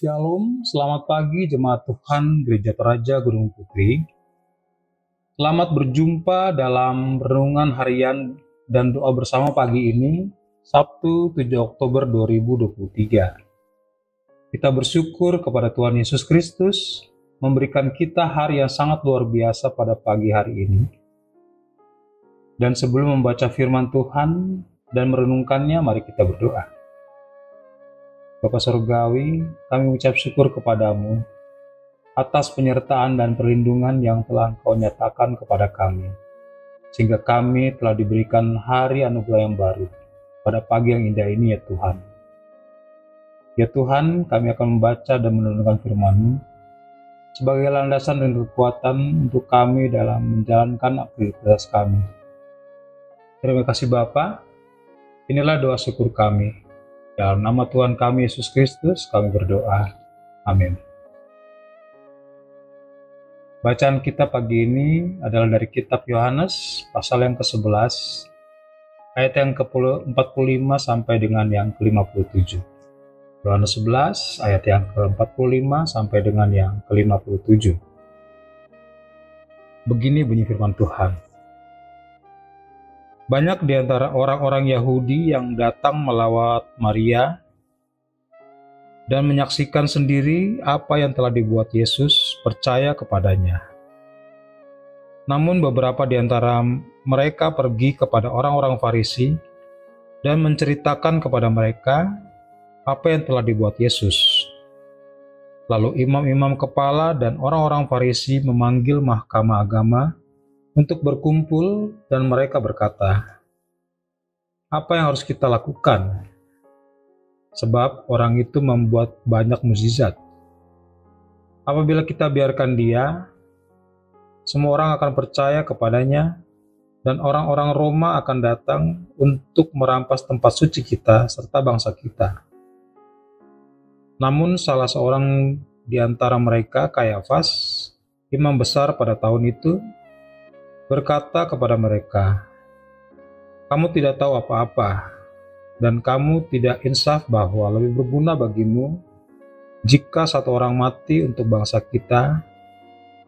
Shalom, selamat pagi jemaat Tuhan Gereja Praja Gunung Putri. Selamat berjumpa dalam renungan harian dan doa bersama pagi ini, Sabtu 7 Oktober 2023. Kita bersyukur kepada Tuhan Yesus Kristus memberikan kita hari yang sangat luar biasa pada pagi hari ini. Dan sebelum membaca firman Tuhan dan merenungkannya, mari kita berdoa. Bapa Surgawi, kami mengucap syukur kepadamu atas penyertaan dan perlindungan yang telah Engkau nyatakan kepada kami, sehingga kami telah diberikan hari anugerah yang baru pada pagi yang indah ini ya Tuhan. Ya Tuhan, kami akan membaca dan merenungkan firman-Mu sebagai landasan dan kekuatan untuk kami dalam menjalankan aktivitas kami. Terima kasih Bapa. Inilah doa syukur kami. Dalam nama Tuhan kami Yesus Kristus kami berdoa. Amin. Bacaan kita pagi ini adalah dari kitab Yohanes pasal yang ke-11 ayat yang ke-45 sampai dengan yang ke-57. Yohanes 11 ayat yang ke-45 sampai dengan yang ke-57. Begini bunyi firman Tuhan. Banyak di antara orang-orang Yahudi yang datang melawat Maria dan menyaksikan sendiri apa yang telah dibuat Yesus percaya kepadanya. Namun beberapa di antara mereka pergi kepada orang-orang Farisi dan menceritakan kepada mereka apa yang telah dibuat Yesus. Lalu imam-imam kepala dan orang-orang Farisi memanggil mahkamah agama untuk berkumpul dan mereka berkata, "Apa yang harus kita lakukan? Sebab orang itu membuat banyak mukjizat. Apabila kita biarkan dia, semua orang akan percaya kepadanya dan orang-orang Roma akan datang untuk merampas tempat suci kita serta bangsa kita." Namun salah seorang di antara mereka, Kayafas, imam besar pada tahun itu, berkata kepada mereka, "Kamu tidak tahu apa-apa, dan kamu tidak insaf bahwa lebih berguna bagimu jika satu orang mati untuk bangsa kita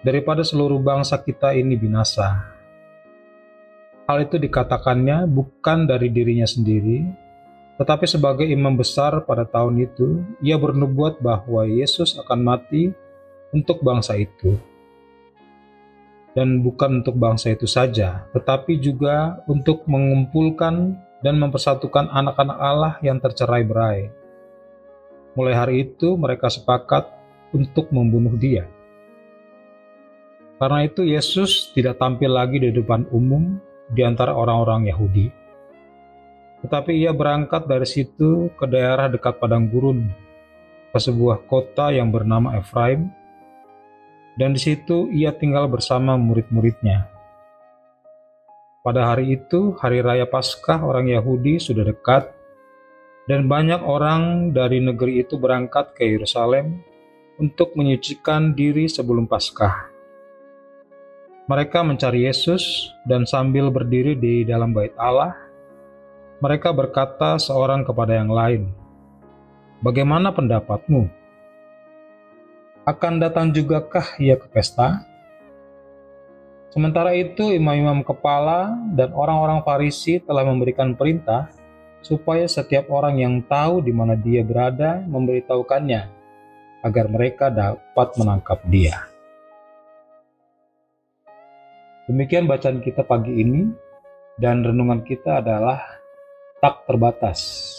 daripada seluruh bangsa kita ini binasa." Hal itu dikatakannya bukan dari dirinya sendiri, tetapi sebagai imam besar pada tahun itu, ia bernubuat bahwa Yesus akan mati untuk bangsa itu. Dan bukan untuk bangsa itu saja, tetapi juga untuk mengumpulkan dan mempersatukan anak-anak Allah yang tercerai-berai. Mulai hari itu mereka sepakat untuk membunuh dia. Karena itu Yesus tidak tampil lagi di depan umum di antara orang-orang Yahudi. Tetapi ia berangkat dari situ ke daerah dekat padang gurun, ke sebuah kota yang bernama Efraim, dan di situ ia tinggal bersama murid-muridnya. Pada hari itu, hari raya Paskah orang Yahudi sudah dekat, dan banyak orang dari negeri itu berangkat ke Yerusalem untuk menyucikan diri sebelum Paskah. Mereka mencari Yesus, dan sambil berdiri di dalam bait Allah, mereka berkata seorang kepada yang lain, "Bagaimana pendapatmu? Akan datang jugakah ia ke pesta?" Sementara itu imam-imam kepala dan orang-orang Farisi telah memberikan perintah supaya setiap orang yang tahu di mana dia berada memberitahukannya, agar mereka dapat menangkap dia. Demikian bacaan kita pagi ini, dan renungan kita adalah tak terbatas,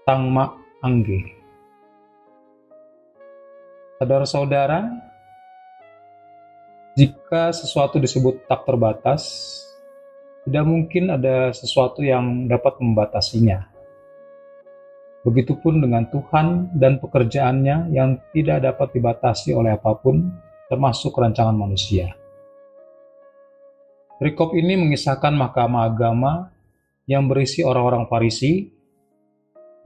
Tangma Angge. Saudara-saudara, jika sesuatu disebut tak terbatas, tidak mungkin ada sesuatu yang dapat membatasinya. Begitupun dengan Tuhan dan pekerjaannya yang tidak dapat dibatasi oleh apapun, termasuk rancangan manusia. Perikop ini mengisahkan mahkamah agama yang berisi orang-orang Farisi,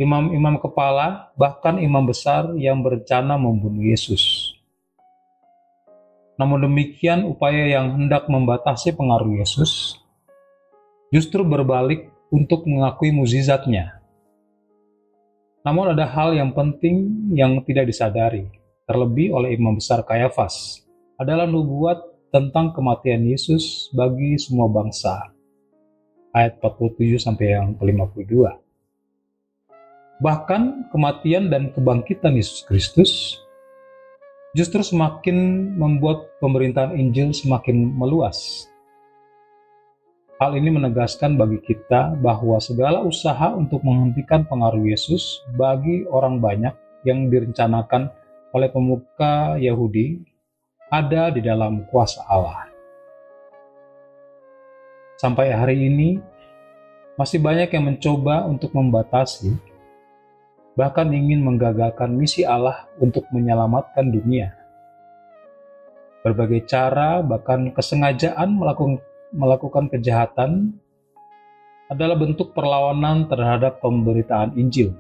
imam-imam kepala, bahkan imam besar yang berencana membunuh Yesus. Namun demikian, upaya yang hendak membatasi pengaruh Yesus justru berbalik untuk mengakui mukjizatnya. Namun ada hal yang penting yang tidak disadari, terlebih oleh Imam Besar Kayafas, adalah nubuat tentang kematian Yesus bagi semua bangsa. Ayat 47 sampai yang ke-52. Bahkan kematian dan kebangkitan Yesus Kristus justru semakin membuat pemberitaan Injil semakin meluas. Hal ini menegaskan bagi kita bahwa segala usaha untuk menghentikan pengaruh Yesus bagi orang banyak yang direncanakan oleh pemuka Yahudi ada di dalam kuasa Allah. Sampai hari ini, masih banyak yang mencoba untuk membatasi, bahkan ingin menggagalkan misi Allah untuk menyelamatkan dunia. Berbagai cara, bahkan kesengajaan melakukan kejahatan adalah bentuk perlawanan terhadap pemberitaan Injil.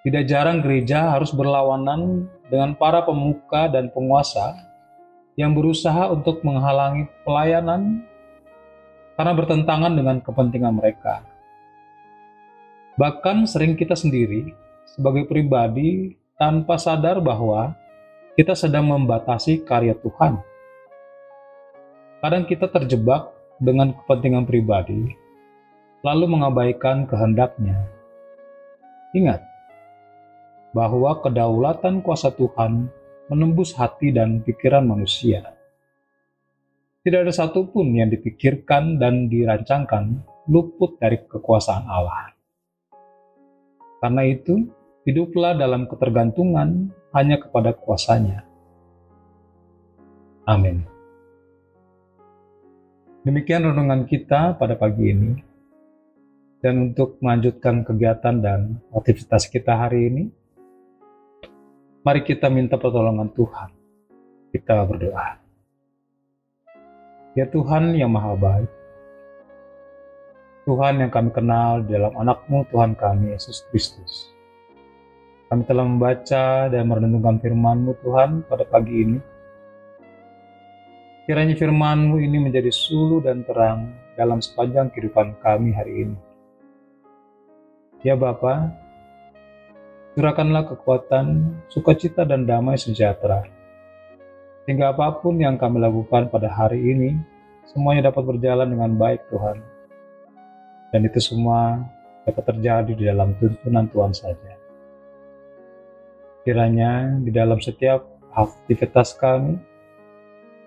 Tidak jarang gereja harus berlawanan dengan para pemuka dan penguasa yang berusaha untuk menghalangi pelayanan karena bertentangan dengan kepentingan mereka. Bahkan sering kita sendiri sebagai pribadi tanpa sadar bahwa kita sedang membatasi karya Tuhan. Kadang kita terjebak dengan kepentingan pribadi, lalu mengabaikan kehendaknya. Ingat bahwa kedaulatan kuasa Tuhan menembus hati dan pikiran manusia. Tidak ada satupun yang dipikirkan dan dirancangkan luput dari kekuasaan Allah. Karena itu, hiduplah dalam ketergantungan hanya kepada kuasanya. Amin. Demikian renungan kita pada pagi ini. Dan untuk melanjutkan kegiatan dan aktivitas kita hari ini, mari kita minta pertolongan Tuhan. Kita berdoa. Ya Tuhan yang Maha Baik, Tuhan yang kami kenal di dalam anak-Mu Tuhan kami, Yesus Kristus. Kami telah membaca dan merenungkan firman-Mu Tuhan pada pagi ini. Kiranya firman-Mu ini menjadi suluh dan terang dalam sepanjang kehidupan kami hari ini. Ya Bapa, curahkanlah kekuatan, sukacita dan damai sejahtera, sehingga apapun yang kami lakukan pada hari ini, semuanya dapat berjalan dengan baik Tuhan. Dan itu semua dapat terjadi di dalam tuntunan Tuhan saja. Kiranya di dalam setiap aktivitas kami,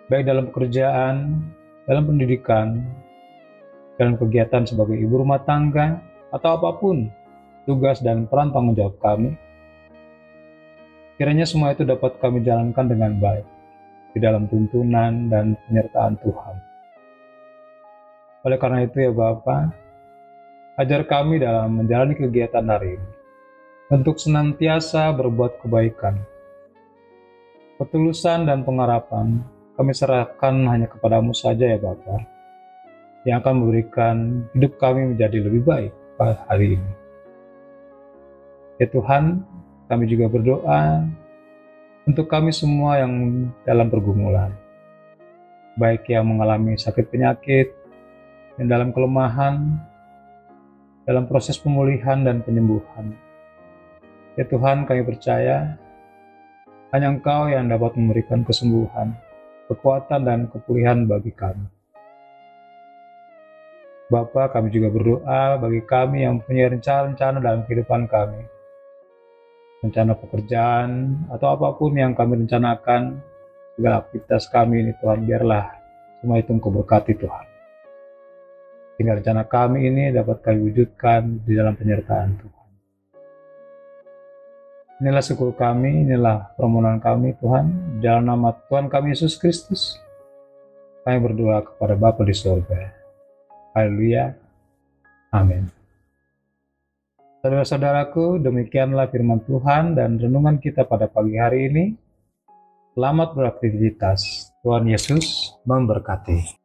baik dalam pekerjaan, dalam pendidikan, dalam kegiatan sebagai ibu rumah tangga, atau apapun tugas dan peran tanggung jawab kami, kiranya semua itu dapat kami jalankan dengan baik di dalam tuntunan dan penyertaan Tuhan. Oleh karena itu ya Bapa, ajar kami dalam menjalani kegiatan hari ini untuk senantiasa berbuat kebaikan. Ketulusan dan pengharapan kami serahkan hanya kepadamu saja ya Bapa, yang akan memberikan hidup kami menjadi lebih baik pada hari ini. Ya Tuhan, kami juga berdoa untuk kami semua yang dalam pergumulan, baik yang mengalami sakit penyakit, yang dalam kelemahan, dalam proses pemulihan dan penyembuhan. Ya Tuhan, kami percaya hanya Engkau yang dapat memberikan kesembuhan, kekuatan dan kepulihan bagi kami. Bapa, kami juga berdoa bagi kami yang punya rencana-rencana dalam kehidupan kami, rencana pekerjaan, atau apapun yang kami rencanakan, segala aktivitas kami ini Tuhan, biarlah semua itu Engkau berkati Tuhan. Sehingga rencana kami ini dapat kami wujudkan di dalam penyertaan Tuhan. Inilah syukur kami, inilah permohonan kami Tuhan, di dalam nama Tuhan kami Yesus Kristus. Kami berdoa kepada Bapa di surga. Haleluya. Amin. Saudara-saudaraku, demikianlah firman Tuhan dan renungan kita pada pagi hari ini. Selamat beraktivitas. Tuhan Yesus memberkati.